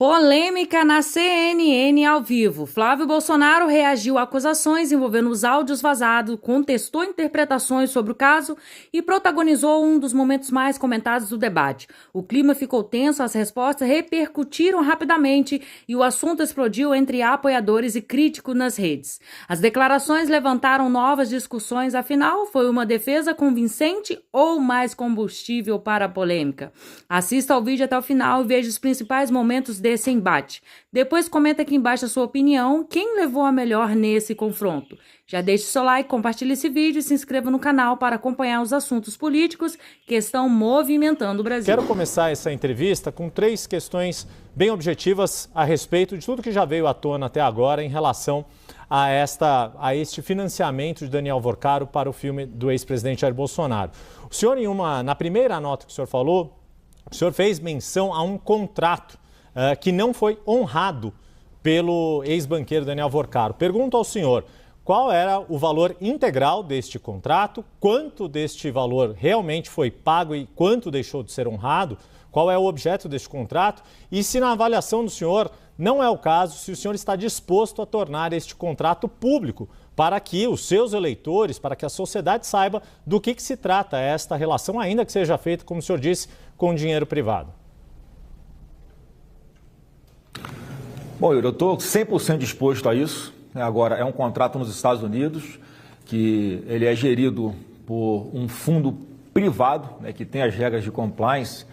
Polêmica na CNN ao vivo. Flávio Bolsonaro reagiu a acusações envolvendo os áudios vazados, contestou interpretações sobre o caso e protagonizou um dos momentos mais comentados do debate. O clima ficou tenso, as respostas repercutiram rapidamente e o assunto explodiu entre apoiadores e críticos nas redes. As declarações levantaram novas discussões, afinal, foi uma defesa convincente ou mais combustível para a polêmica? Assista ao vídeo até o final e veja os principais momentos desse embate. Depois comenta aqui embaixo a sua opinião, quem levou a melhor nesse confronto. Já deixe seu like, compartilhe esse vídeo e se inscreva no canal para acompanhar os assuntos políticos que estão movimentando o Brasil. Quero começar essa entrevista com 3 questões bem objetivas a respeito de tudo que já veio à tona até agora em relação a este financiamento de Daniel Vorcaro para o filme do ex-presidente Jair Bolsonaro. O senhor, na primeira nota que o senhor falou, o senhor fez menção a um contrato que não foi honrado pelo ex-banqueiro Daniel Vorcaro. Pergunto ao senhor, qual era o valor integral deste contrato, quanto deste valor realmente foi pago e quanto deixou de ser honrado, qual é o objeto deste contrato e se na avaliação do senhor não é o caso, se o senhor está disposto a tornar este contrato público para que os seus eleitores, para que a sociedade saiba do que se trata esta relação, ainda que seja feita, como o senhor disse, com dinheiro privado. Bom, Yuri, eu estou 100% disposto a isso. Agora, é um contrato nos Estados Unidos, que ele é gerido por um fundo privado, que tem as regras de compliance,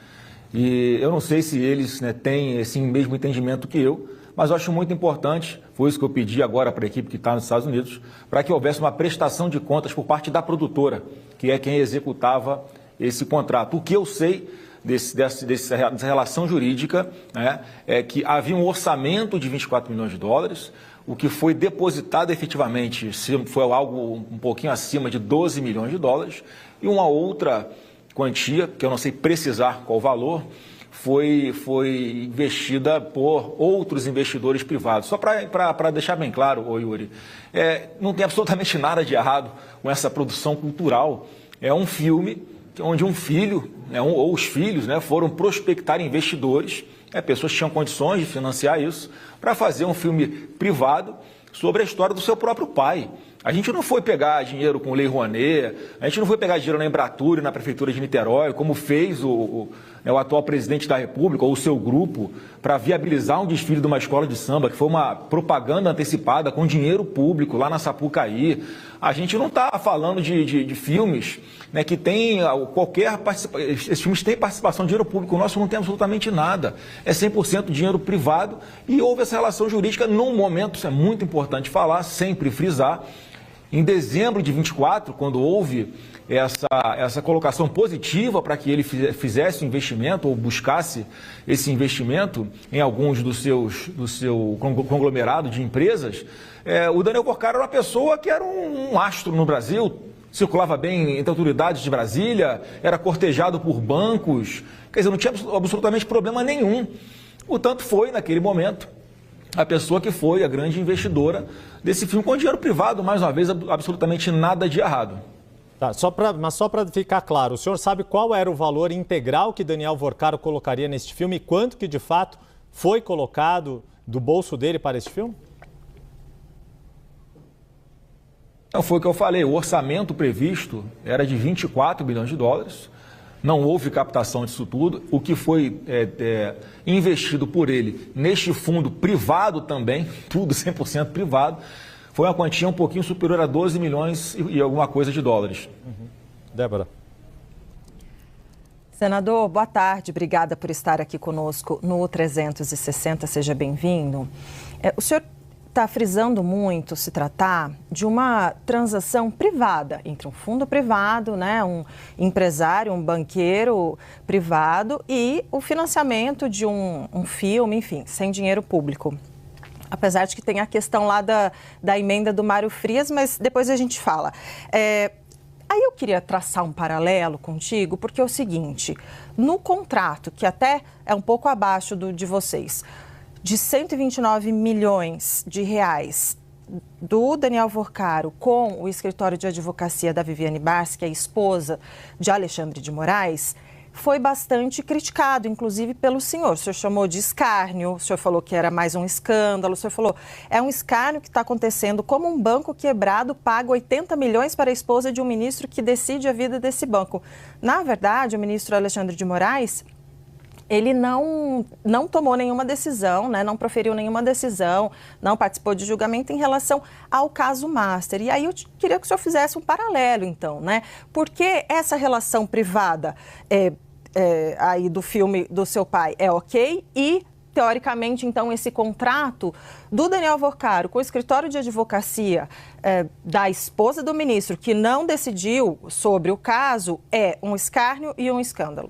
e eu não sei se eles têm esse mesmo entendimento que eu, mas eu acho muito importante, foi isso que eu pedi agora para a equipe que está nos Estados Unidos, para que houvesse uma prestação de contas por parte da produtora, que é quem executava esse contrato. O que eu sei dessa relação jurídica é que havia um orçamento de 24 milhões de dólares, o que foi depositado efetivamente foi algo um pouquinho acima de 12 milhões de dólares, e uma outra quantia, que eu não sei precisar qual valor, foi investida por outros investidores privados. Só para deixar bem claro, Yuri, não tem absolutamente nada de errado com essa produção cultural. É um filme onde um filho, ou os filhos, foram prospectar investidores, pessoas que tinham condições de financiar isso, para fazer um filme privado sobre a história do seu próprio pai. A gente não foi pegar dinheiro com Lei Rouanet, a gente não foi pegar dinheiro na Embratur e na Prefeitura de Niterói, como fez o atual presidente da República ou o seu grupo, para viabilizar um desfile de uma escola de samba, que foi uma propaganda antecipada com dinheiro público lá na Sapucaí. A gente não está falando de filmes que tem qualquer participação. Esses filmes têm participação de dinheiro público, o nosso não tem absolutamente nada. É 100% dinheiro privado e houve essa relação jurídica num momento, isso é muito importante falar, sempre frisar. Em dezembro de 24, quando houve essa colocação positiva para que ele fizesse o investimento ou buscasse esse investimento em alguns do seu conglomerado de empresas, o Daniel Vorcaro era uma pessoa que era um astro no Brasil, circulava bem entre autoridades de Brasília, era cortejado por bancos, quer dizer, não tinha absolutamente problema nenhum. Portanto, foi, naquele momento, a pessoa que foi a grande investidora desse filme com dinheiro privado, mais uma vez, absolutamente nada de errado. Tá, mas só para ficar claro, o senhor sabe qual era o valor integral que Daniel Vorcaro colocaria neste filme e quanto que, de fato, foi colocado do bolso dele para esse filme? Não, foi o que eu falei, o orçamento previsto era de 24 bilhões de dólares. Não houve captação disso tudo. O que foi investido por ele neste fundo privado também, tudo 100% privado, foi uma quantia um pouquinho superior a 12 milhões e alguma coisa de dólares. Débora. Senador, boa tarde. Obrigada por estar aqui conosco no 360. Seja bem-vindo. O senhor está frisando muito se tratar de uma transação privada entre um fundo privado, um empresário, um banqueiro privado e o financiamento de um filme, enfim, sem dinheiro público. Apesar de que tem a questão lá da emenda do Mário Frias, mas depois a gente fala. Aí eu queria traçar um paralelo contigo, porque é o seguinte, no contrato, que até é um pouco abaixo de vocês, de 129 milhões de reais do Daniel Vorcaro com o escritório de advocacia da Viviane Bars, que é a esposa de Alexandre de Moraes, foi bastante criticado, inclusive pelo senhor. O senhor chamou de escárnio, o senhor falou que era mais um escândalo, o senhor falou, é um escárnio que está acontecendo, como um banco quebrado paga 80 milhões para a esposa de um ministro que decide a vida desse banco. Na verdade, o ministro Alexandre de Moraes, ele não tomou nenhuma decisão, né? Não proferiu nenhuma decisão, não participou de julgamento em relação ao caso Master. E aí eu queria que o senhor fizesse um paralelo, então, né? Porque essa relação privada aí do filme do seu pai é ok e, teoricamente, então, esse contrato do Daniel Vorcaro com o escritório de advocacia da esposa do ministro, que não decidiu sobre o caso, é um escárnio e um escândalo.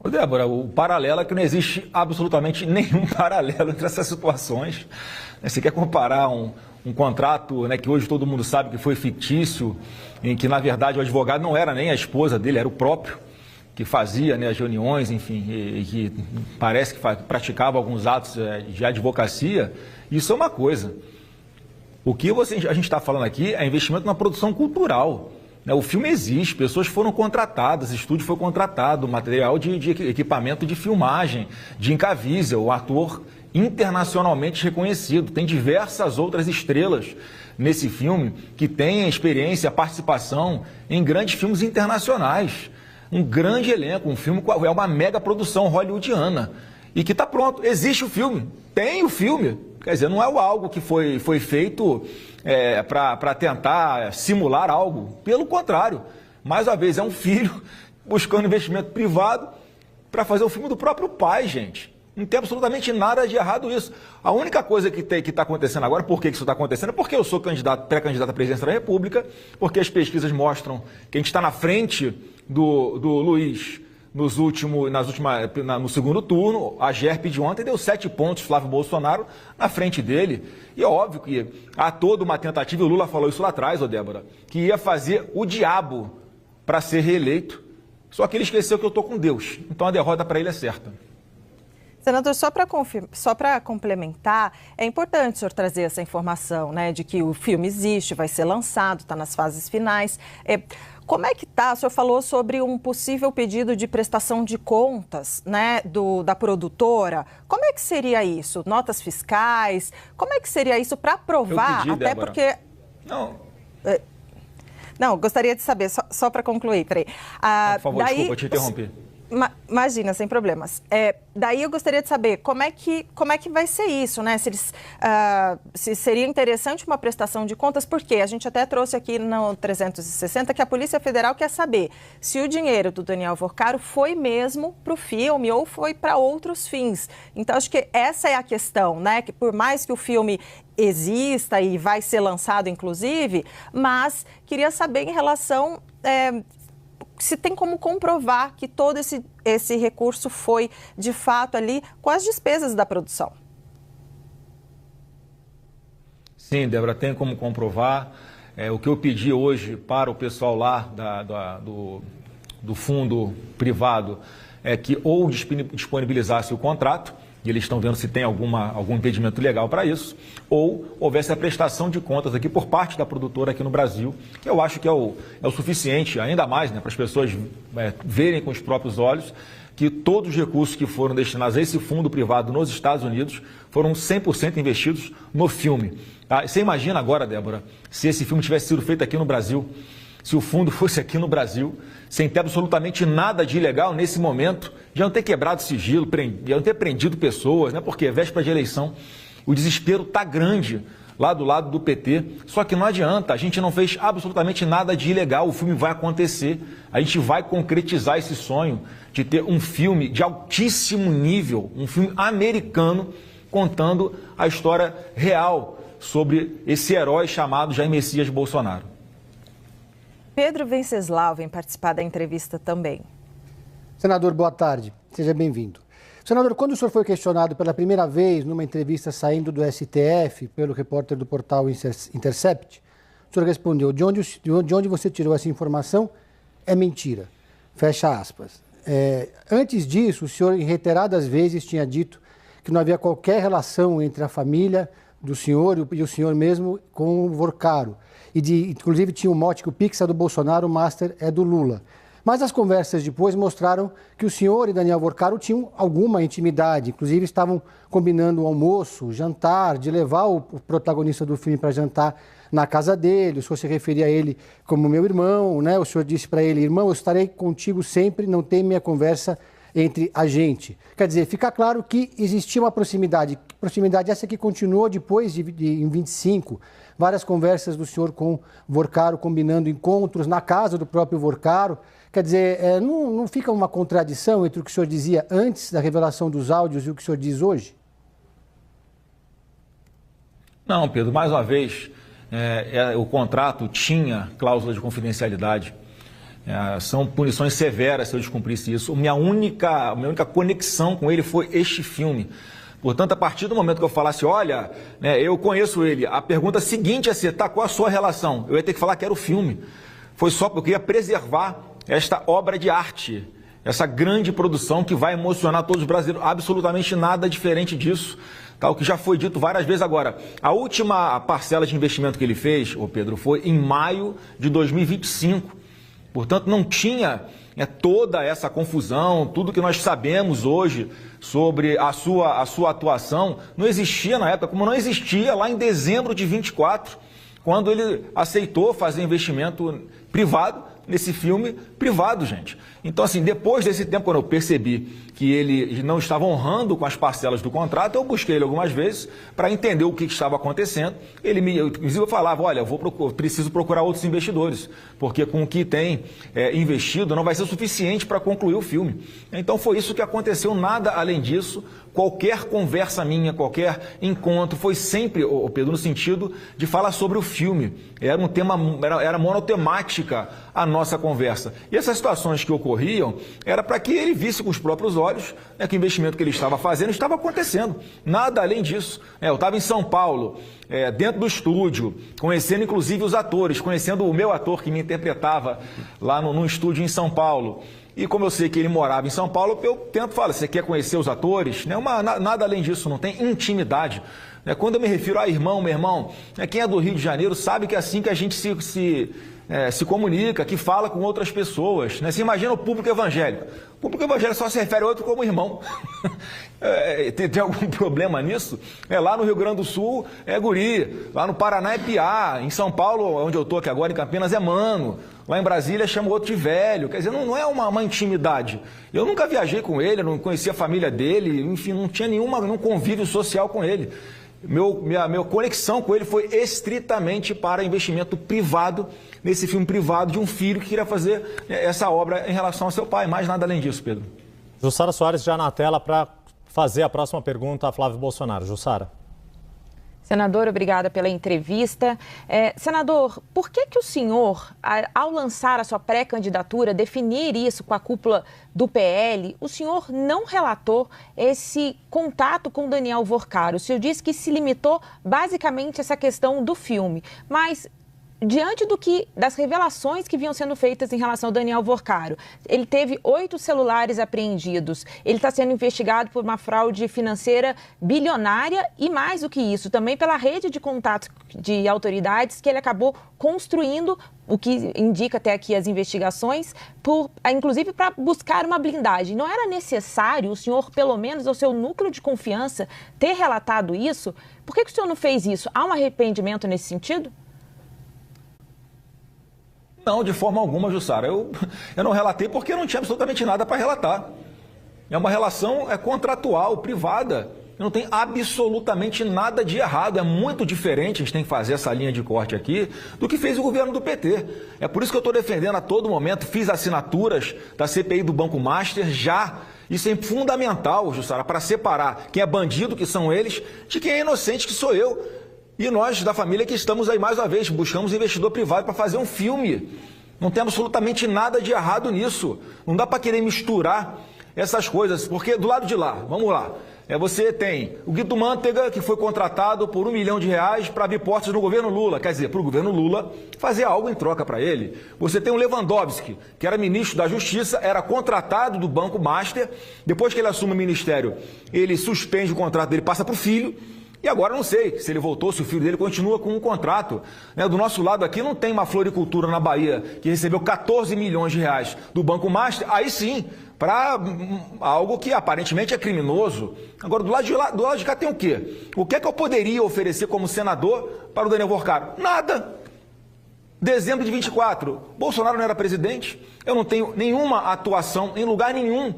Ô Débora, o paralelo é que não existe absolutamente nenhum paralelo entre essas situações. Você quer comparar um contrato, né, que hoje todo mundo sabe que foi fictício, em que, na verdade, o advogado não era nem a esposa dele, era o próprio, que fazia, né, as reuniões, enfim, e que parece que praticava alguns atos de advocacia. Isso é uma coisa. O que a gente está falando aqui é investimento na produção cultural. O filme existe, pessoas foram contratadas, estúdio foi contratado, material de equipamento de filmagem, de Incavísel, o ator internacionalmente reconhecido. Tem diversas outras estrelas nesse filme que têm experiência, participação em grandes filmes internacionais. Um grande elenco, um filme é uma mega produção hollywoodiana. E que está pronto, existe o filme, tem o filme. Quer dizer, não é algo que foi feito para tentar simular algo. Pelo contrário, mais uma vez, é um filho buscando investimento privado para fazer o filme do próprio pai, gente. Não tem absolutamente nada de errado isso. A única coisa que está acontecendo agora, por que isso está acontecendo? É porque eu sou pré-candidato à presidência da República, porque as pesquisas mostram que a gente está na frente do Luiz no segundo turno. A GERP de ontem deu 7 pontos, Flávio Bolsonaro na frente dele. E é óbvio que há toda uma tentativa, e o Lula falou isso lá atrás, Débora, que ia fazer o diabo para ser reeleito. Só que ele esqueceu que eu estou com Deus. Então a derrota para ele é certa. Senador, só para complementar, é importante o senhor trazer essa informação, né, de que o filme existe, vai ser lançado, está nas fases finais. Como é que está? O senhor falou sobre um possível pedido de prestação de contas, né, da produtora. Como é que seria isso? Notas fiscais? Como é que seria isso para provar? Eu pedi, até Débora. porque... Não, gostaria de saber, só para concluir, peraí. Por favor, desculpa, eu te interrompi. Imagina, sem problemas. Daí eu gostaria de saber como é que vai ser isso, né? Se seria interessante uma prestação de contas, porque a gente até trouxe aqui no 360 que a Polícia Federal quer saber se o dinheiro do Daniel Vorcaro foi mesmo para o filme ou foi para outros fins. Então, acho que essa é a questão, né? Que por mais que o filme exista e vai ser lançado, inclusive, mas queria saber em relação... se tem como comprovar que todo esse recurso foi, de fato, ali com as despesas da produção. Sim, Débora, tem como comprovar. O que eu pedi hoje para o pessoal lá do fundo privado é que ou disponibilizasse o contrato, e eles estão vendo se tem algum impedimento legal para isso, ou houvesse a prestação de contas aqui por parte da produtora aqui no Brasil, que eu acho que é o suficiente, ainda mais, né, para as pessoas verem com os próprios olhos que todos os recursos que foram destinados a esse fundo privado nos Estados Unidos foram 100% investidos no filme. Tá? Você imagina agora, Débora, se esse filme tivesse sido feito aqui no Brasil, se o fundo fosse aqui no Brasil, sem ter absolutamente nada de ilegal nesse momento, já não ter quebrado sigilo, já não ter prendido pessoas, né? Porque é véspera de eleição, o desespero está grande lá do lado do PT, só que não adianta, a gente não fez absolutamente nada de ilegal, o filme vai acontecer, a gente vai concretizar esse sonho de ter um filme de altíssimo nível, um filme americano, contando a história real sobre esse herói chamado Jair Messias Bolsonaro. Pedro Venceslau vem participar da entrevista também. Senador, boa tarde. Seja bem-vindo. Senador, quando o senhor foi questionado pela primeira vez numa entrevista saindo do STF pelo repórter do portal Intercept, o senhor respondeu: de onde você tirou essa informação é mentira. Fecha aspas. Antes disso, o senhor em reiteradas vezes tinha dito que não havia qualquer relação entre a família do senhor e o senhor mesmo com o Vorcaro. Inclusive tinha o mote que o Pix é do Bolsonaro, o Master é do Lula. Mas as conversas depois mostraram que o senhor e Daniel Vorcaro tinham alguma intimidade, inclusive estavam combinando o almoço, o jantar, de levar o protagonista do filme para jantar na casa dele. O senhor se referia a ele como meu irmão, né? O senhor disse para ele: irmão, eu estarei contigo sempre, não tem minha conversa entre a gente. Quer dizer, fica claro que existia uma proximidade essa que continuou depois em 25, várias conversas do senhor com Vorcaro, combinando encontros na casa do próprio Vorcaro. Quer dizer, não fica uma contradição entre o que o senhor dizia antes da revelação dos áudios e o que o senhor diz hoje? Não, Pedro, mais uma vez, o contrato tinha cláusula de confidencialidade. São punições severas se eu descumprisse isso. Minha única conexão com ele foi este filme. Portanto, a partir do momento que eu falasse, olha, eu conheço ele, a pergunta seguinte ia ser, qual a sua relação? Eu ia ter que falar que era o filme. Foi só porque eu ia preservar esta obra de arte, essa grande produção que vai emocionar todos os brasileiros. Absolutamente nada diferente disso. O que já foi dito várias vezes agora. A última parcela de investimento que ele fez, Pedro, foi em maio de 2025. Portanto, não tinha toda essa confusão, tudo que nós sabemos hoje sobre a sua atuação, não existia na época, como não existia lá em dezembro de 24, quando ele aceitou fazer investimento privado nesse filme privado, gente. Então, assim, depois desse tempo, quando eu percebi que ele não estava honrando com as parcelas do contrato, eu busquei ele algumas vezes para entender o que estava acontecendo. Inclusive, eu falava, olha, preciso procurar outros investidores, porque com o que tem investido não vai ser suficiente para concluir o filme. Então, foi isso que aconteceu, nada além disso. Qualquer conversa minha, qualquer encontro, foi sempre, Pedro, no sentido de falar sobre o filme. Era um tema, era monotemática a nossa conversa. E essas situações que ocorriam, era para que ele visse com os próprios olhos que o investimento que ele estava fazendo estava acontecendo. Nada além disso. Eu estava em São Paulo, dentro do estúdio, conhecendo inclusive os atores, conhecendo o meu ator que me interpretava lá no estúdio em São Paulo. E como eu sei que ele morava em São Paulo, eu tento falar, você quer conhecer os atores? Nada além disso, não tem intimidade. Quando eu me refiro a irmão, meu irmão, quem é do Rio de Janeiro sabe que é assim que a gente se comunica, que fala com outras pessoas. Você imagina o público evangélico. O público evangélico só se refere a outro como irmão. Tem algum problema nisso? Lá no Rio Grande do Sul é guri, lá no Paraná é piá, em São Paulo, onde eu estou aqui agora, em Campinas, é mano, lá em Brasília chama o outro de velho. Quer dizer, não é uma intimidade. Eu nunca viajei com ele, não conhecia a família dele, enfim, não tinha nenhum convívio social com ele. Minha conexão com ele foi estritamente para investimento privado, nesse filme privado de um filho que queria fazer essa obra em relação ao seu pai. Mais nada além disso, Pedro. Jussara Soares já na tela para fazer a próxima pergunta a Flávio Bolsonaro. Jussara. Senador, obrigada pela entrevista. Senador, por que o senhor, ao lançar a sua pré-candidatura, definir isso com a cúpula do PL, o senhor não relatou esse contato com Daniel Vorcaro? O senhor disse que se limitou basicamente a essa questão do filme, mas diante das revelações que vinham sendo feitas em relação ao Daniel Vorcaro, ele teve 8 celulares apreendidos, ele está sendo investigado por uma fraude financeira bilionária e, mais do que isso, também pela rede de contatos de autoridades que ele acabou construindo, o que indica até aqui as investigações, inclusive para buscar uma blindagem. Não era necessário o senhor, pelo menos ao seu núcleo de confiança, ter relatado isso? Por que o senhor não fez isso? Há um arrependimento nesse sentido? Não, de forma alguma, Jussara. Eu não relatei porque não tinha absolutamente nada para relatar. É uma relação contratual, privada. Não tem absolutamente nada de errado. É muito diferente, a gente tem que fazer essa linha de corte aqui, do que fez o governo do PT. É por isso que eu estou defendendo a todo momento, fiz assinaturas da CPI do Banco Master já. Isso é fundamental, Jussara, para separar quem é bandido, que são eles, de quem é inocente, que sou eu. E nós, da família, que estamos aí mais uma vez, buscamos investidor privado para fazer um filme. Não tem absolutamente nada de errado nisso. Não dá para querer misturar essas coisas, porque do lado de lá, vamos lá, você tem o Guido Mantega, que foi contratado por R$1 milhão para abrir portas no governo Lula, quer dizer, para o governo Lula fazer algo em troca para ele. Você tem o Lewandowski, que era ministro da Justiça, era contratado do Banco Master, depois que ele assume o ministério, ele suspende o contrato dele, passa para o filho, E agora não sei se ele voltou, se o filho dele continua com um contrato. Do nosso lado aqui não tem uma floricultura na Bahia que recebeu 14 milhões de reais do Banco Master, aí sim, para algo que aparentemente é criminoso. Agora, do lado de cá tem o quê? O que é que eu poderia oferecer como senador para o Daniel Vorcaro? Nada. Dezembro de 24, Bolsonaro não era presidente, eu não tenho nenhuma atuação em lugar nenhum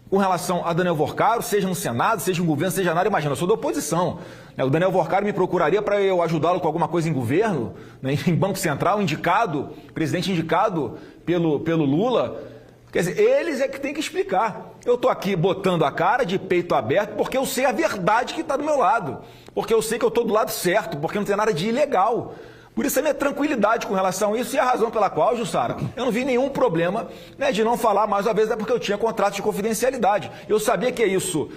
com relação a Daniel Vorcaro, seja no Senado, seja no governo, seja nada, imagina, eu sou da oposição. O Daniel Vorcaro me procuraria para eu ajudá-lo com alguma coisa em governo, em Banco Central, presidente indicado pelo Lula. Quer dizer, eles é que tem que explicar. Eu estou aqui botando a cara de peito aberto porque eu sei a verdade que está do meu lado, porque eu sei que eu estou do lado certo, porque não tem nada de ilegal. Por isso a minha tranquilidade com relação a isso e a razão pela qual, Jussara, eu não vi nenhum problema de não falar mais uma vez, é porque eu tinha contrato de confidencialidade. Eu sabia que isso,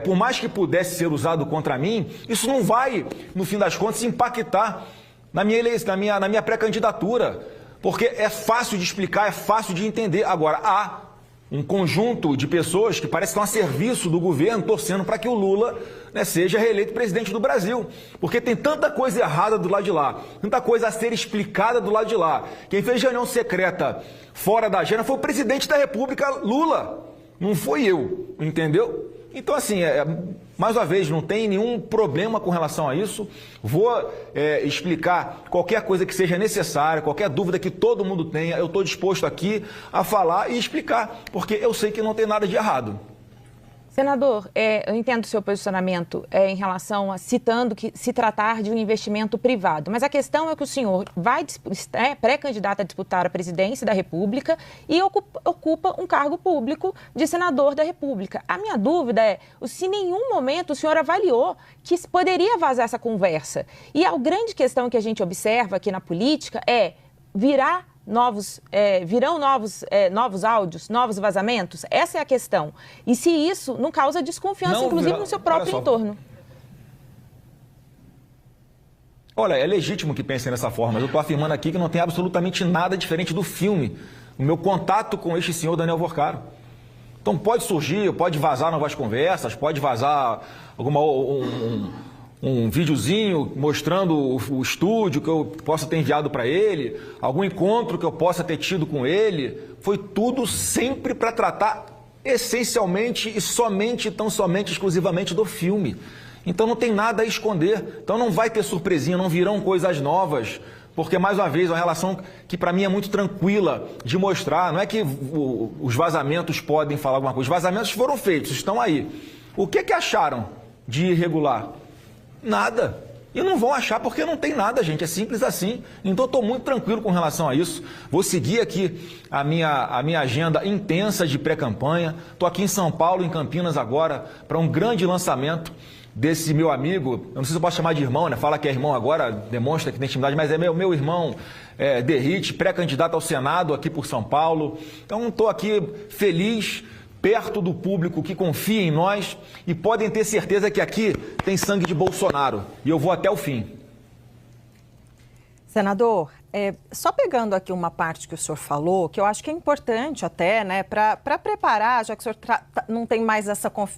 por mais que pudesse ser usado contra mim, isso não vai, no fim das contas, impactar na minha pré-candidatura. Porque é fácil de explicar, é fácil de entender. Agora, há um conjunto de pessoas que parece que estão a serviço do governo, torcendo para que o Lula seja reeleito presidente do Brasil. Porque tem tanta coisa errada do lado de lá, tanta coisa a ser explicada do lado de lá. Quem fez reunião secreta fora da agenda foi o presidente da República, Lula. Não foi eu, entendeu? Então, assim, mais uma vez, não tem nenhum problema com relação a isso. Vou explicar qualquer coisa que seja necessária, qualquer dúvida que todo mundo tenha, eu estou disposto aqui a falar e explicar, porque eu sei que não tem nada de errado. Senador, eu entendo o seu posicionamento em relação a citando que se tratar de um investimento privado, mas a questão é que o senhor é pré-candidato a disputar a presidência da República e ocupa um cargo público de senador da República. A minha dúvida é se em nenhum momento o senhor avaliou que poderia vazar essa conversa. E a grande questão que a gente observa aqui na política é virão novos áudios, novos vazamentos? Essa é a questão. E se isso não causa desconfiança, inclusive no seu próprio entorno? Olha, é legítimo que pensem dessa forma, mas eu estou afirmando aqui que não tem absolutamente nada diferente do filme. O meu contato com este senhor Daniel Vorcaro. Então pode surgir, pode vazar novas conversas, pode vazar um videozinho mostrando o estúdio que eu possa ter enviado para ele, algum encontro que eu possa ter tido com ele. Foi tudo sempre para tratar essencialmente e somente, tão somente, exclusivamente do filme. Então não tem nada a esconder. Então não vai ter surpresinha, não virão coisas novas. Porque, mais uma vez, é uma relação que para mim é muito tranquila de mostrar. Não é que os vazamentos podem falar alguma coisa. Os vazamentos foram feitos, estão aí. O que acharam de irregular? Nada. E não vão achar porque não tem nada, gente. É simples assim. Então estou muito tranquilo com relação a isso. Vou seguir aqui a minha agenda intensa de pré-campanha. Estou aqui em São Paulo, em Campinas agora, para um grande lançamento desse meu amigo. Eu não sei se eu posso chamar de irmão, né? Fala que é irmão agora, demonstra que tem intimidade, mas é meu irmão Derrite, pré-candidato ao Senado aqui por São Paulo. Então estou aqui feliz, perto do público que confia em nós e podem ter certeza que aqui tem sangue de Bolsonaro e eu vou até o fim. Senador, só pegando aqui uma parte que o senhor falou, que eu acho que é importante até, né, para preparar, já que o senhor não tem mais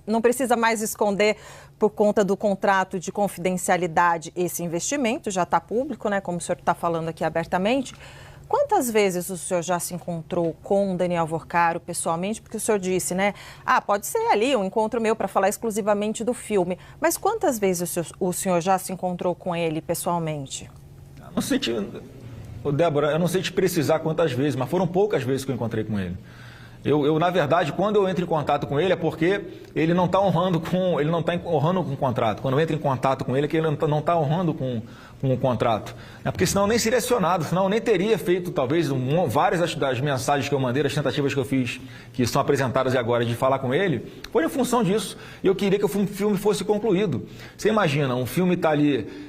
não precisa mais esconder por conta do contrato de confidencialidade esse investimento, já está público, né, como o senhor está falando aqui abertamente. Quantas vezes o senhor já se encontrou com o Daniel Vorcaro pessoalmente? Porque o senhor disse, né? Pode ser ali um encontro meu para falar exclusivamente do filme. Mas quantas vezes o senhor já se encontrou com ele pessoalmente? Não sei Débora, eu não sei te precisar quantas vezes, mas foram poucas vezes que eu encontrei com ele. Eu, na verdade, quando eu entro em contato com ele é porque ele não está honrando com o contrato. Quando eu entro em contato com ele é que ele não está honrando com o contrato. Porque senão eu nem seria acionado, senão eu nem teria feito, talvez, várias das mensagens que eu mandei, das tentativas que eu fiz, que são apresentadas agora, de falar com ele, foi em função disso. E eu queria que o filme fosse concluído. Você imagina, um filme está ali,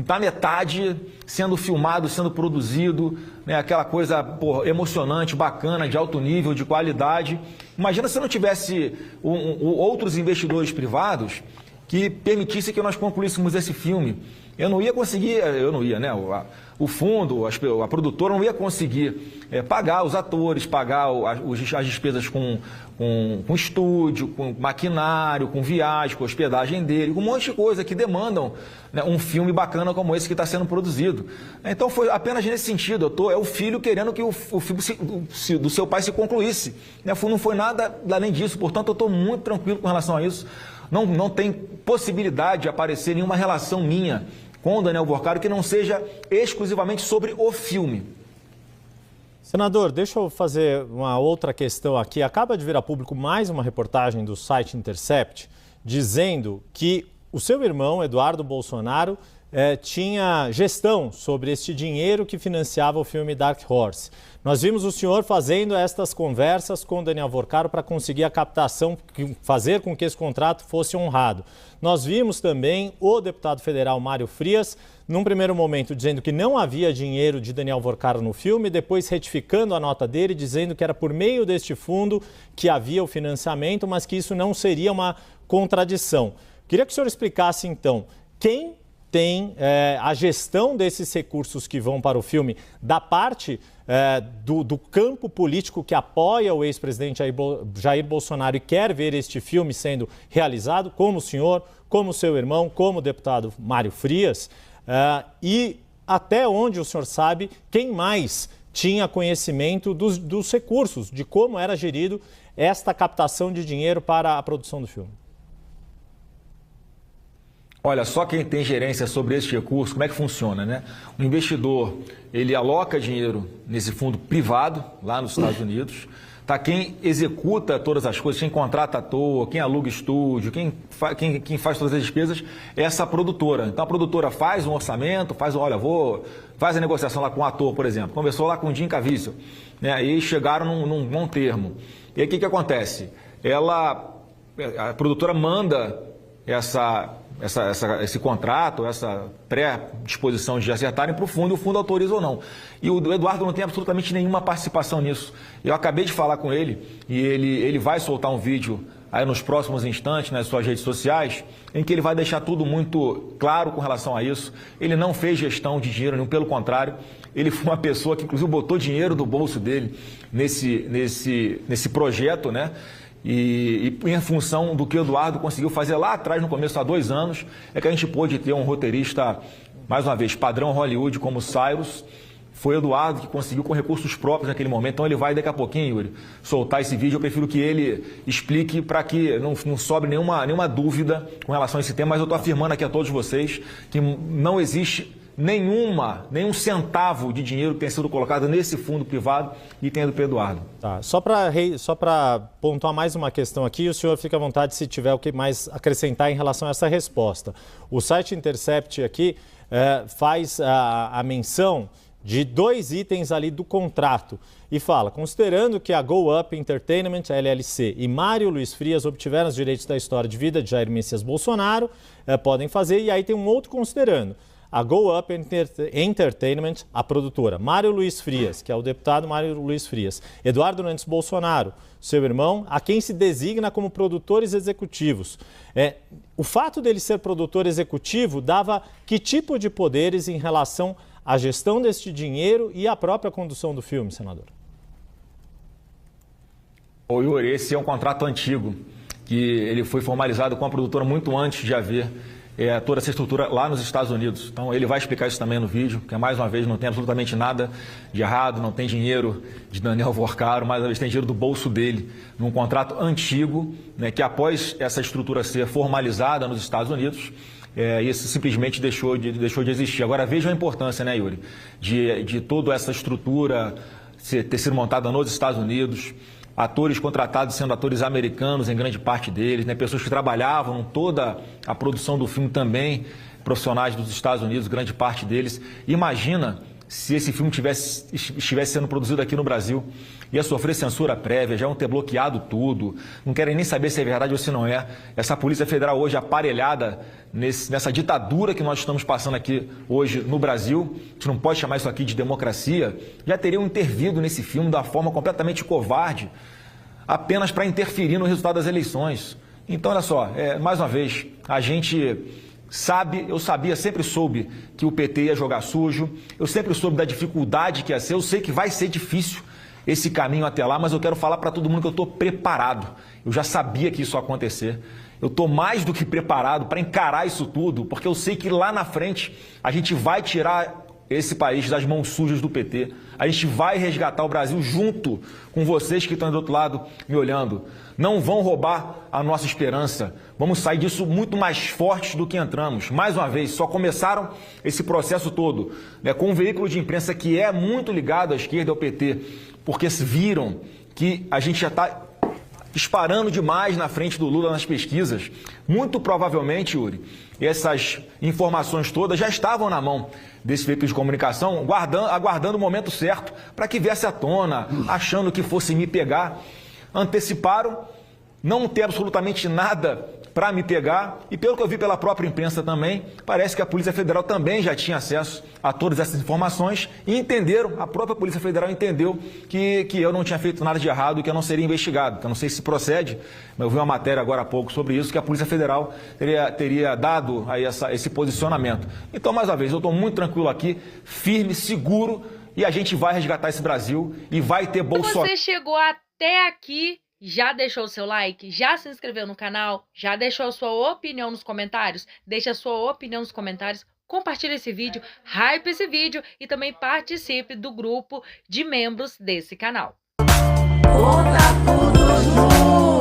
na metade, sendo filmado, sendo produzido, né, aquela coisa emocionante, bacana, de alto nível, de qualidade. Imagina se não tivesse outros investidores privados que permitisse que nós concluíssemos esse filme. Eu não ia, né? O fundo, a produtora não ia conseguir pagar os atores, pagar as despesas com estúdio, com maquinário, com viagem, com hospedagem dele, com um monte de coisa que demandam, né, um filme bacana como esse que está sendo produzido. Então foi apenas nesse sentido. É o filho querendo que o filme do seu pai se concluísse. Não foi nada além disso. Portanto, eu estou muito tranquilo com relação a isso. Não tem possibilidade de aparecer nenhuma relação minha com o Daniel Vorcaro que não seja exclusivamente sobre o filme. Senador, deixa eu fazer uma outra questão aqui. Acaba de vir a público mais uma reportagem do site Intercept dizendo que o seu irmão, Eduardo Bolsonaro, tinha gestão sobre este dinheiro que financiava o filme Dark Horse. Nós vimos o senhor fazendo estas conversas com Daniel Vorcaro para conseguir a captação, fazer com que esse contrato fosse honrado. Nós vimos também o deputado federal Mário Frias, num primeiro momento, dizendo que não havia dinheiro de Daniel Vorcaro no filme, depois retificando a nota dele, dizendo que era por meio deste fundo que havia o financiamento, mas que isso não seria uma contradição. Queria que o senhor explicasse, então, quem tem a gestão desses recursos que vão para o filme da parte do campo político que apoia o ex-presidente Jair Bolsonaro e quer ver este filme sendo realizado, como o senhor, como o seu irmão, como o deputado Mário Frias, e até onde o senhor sabe quem mais tinha conhecimento dos recursos, de como era gerido esta captação de dinheiro para a produção do filme. Olha, só quem tem gerência sobre esse recurso, como é que funciona, né? O investidor, ele aloca dinheiro nesse fundo privado, lá nos Estados Unidos. Tá? Quem executa todas as coisas, quem contrata ator, quem aluga estúdio, quem faz todas as despesas, é essa produtora. Então a produtora faz um orçamento, faz a negociação lá com o ator, por exemplo. Conversou lá com o Jim Caviezel, né? E chegaram num bom termo. E aí o que acontece? A produtora manda esse contrato, essa pré-disposição de acertarem para o fundo, e o fundo autoriza ou não. E o Eduardo não tem absolutamente nenhuma participação nisso. Eu acabei de falar com ele e ele vai soltar um vídeo aí nos próximos instantes nas suas redes sociais, em que ele vai deixar tudo muito claro com relação a isso. Ele não fez gestão de dinheiro nenhum, pelo contrário, ele foi uma pessoa que inclusive botou dinheiro do bolso dele nesse projeto, né? E em função do que o Eduardo conseguiu fazer lá atrás, no começo, há 2 anos, é que a gente pôde ter um roteirista, mais uma vez, padrão Hollywood como Cyrus. Foi o Eduardo que conseguiu com recursos próprios naquele momento. Então ele vai daqui a pouquinho, Yuri, soltar esse vídeo. Eu prefiro que ele explique para que não sobre nenhuma dúvida com relação a esse tema, mas eu estou afirmando aqui a todos vocês que não existe nenhum centavo de dinheiro que tenha sido colocado nesse fundo privado e tenha ido para o Eduardo. Tá. Só para pontuar mais uma questão aqui, o senhor fica à vontade se tiver o que mais acrescentar em relação a essa resposta. O site Intercept aqui faz a menção de 2 itens ali do contrato e fala: considerando que a Go Up Entertainment, LLC, e Mário Luiz Frias obtiveram os direitos da história de vida de Jair Messias Bolsonaro, podem fazer, e aí tem um outro considerando. A Go Up Entertainment, a produtora, Mário Luiz Frias, que é o deputado Mário Luiz Frias, Eduardo Nantes Bolsonaro, seu irmão, a quem se designa como produtores executivos. O fato dele ser produtor executivo dava que tipo de poderes em relação à gestão deste dinheiro e à própria condução do filme, senador? Ô Yuri, esse é um contrato antigo, que ele foi formalizado com a produtora muito antes de haver toda essa estrutura lá nos Estados Unidos. Então ele vai explicar isso também no vídeo, que mais uma vez não tem absolutamente nada de errado, não tem dinheiro de Daniel Vorcaro, mais uma vez tem dinheiro do bolso dele, num contrato antigo, né, que após essa estrutura ser formalizada nos Estados Unidos, isso simplesmente deixou de existir. Agora vejam a importância, né, Yuri, de toda essa estrutura ter sido montada nos Estados Unidos, atores contratados sendo atores americanos, em grande parte deles, né? Pessoas que trabalhavam toda a produção do filme também, profissionais dos Estados Unidos, grande parte deles. Imagina se esse filme estivesse sendo produzido aqui no Brasil. Ia sofrer censura prévia, já iam ter bloqueado tudo, não querem nem saber se é verdade ou se não é. Essa Polícia Federal hoje aparelhada nessa ditadura que nós estamos passando aqui hoje no Brasil, a gente não pode chamar isso aqui de democracia, já teriam intervido nesse filme de uma forma completamente covarde, apenas para interferir no resultado das eleições. Então, olha só, mais uma vez, a gente sabe, eu sabia, sempre soube que o PT ia jogar sujo, eu sempre soube da dificuldade que ia ser, eu sei que vai ser difícil esse caminho até lá, mas eu quero falar para todo mundo que eu estou preparado. Eu já sabia que isso ia acontecer. Eu estou mais do que preparado para encarar isso tudo, porque eu sei que lá na frente a gente vai tirar esse país das mãos sujas do PT. A gente vai resgatar o Brasil junto com vocês que estão do outro lado me olhando. Não vão roubar a nossa esperança. Vamos sair disso muito mais fortes do que entramos. Mais uma vez, só começaram esse processo todo, né, com um veículo de imprensa que é muito ligado à esquerda e ao PT, porque viram que a gente já está disparando demais na frente do Lula nas pesquisas. Muito provavelmente, Yuri, essas informações todas já estavam na mão desse veículo de comunicação, aguardando o momento certo para que viesse à tona, achando que fosse me pegar. Anteciparam, não tem absolutamente nada para me pegar, e pelo que eu vi pela própria imprensa também, parece que a Polícia Federal também já tinha acesso a todas essas informações e entenderam, a própria Polícia Federal entendeu que eu não tinha feito nada de errado e que eu não seria investigado. Que eu não sei se procede, mas eu vi uma matéria agora há pouco sobre isso, que a Polícia Federal teria dado aí esse posicionamento. Então, mais uma vez, eu estou muito tranquilo aqui, firme, seguro, e a gente vai resgatar esse Brasil e vai ter Bolsonaro. Você chegou até aqui, já deixou o seu like? Já se inscreveu no canal? Já deixou a sua opinião nos comentários? Deixa a sua opinião nos comentários, compartilhe esse vídeo, hype esse vídeo e também participe do grupo de membros desse canal. Conta tudo junto.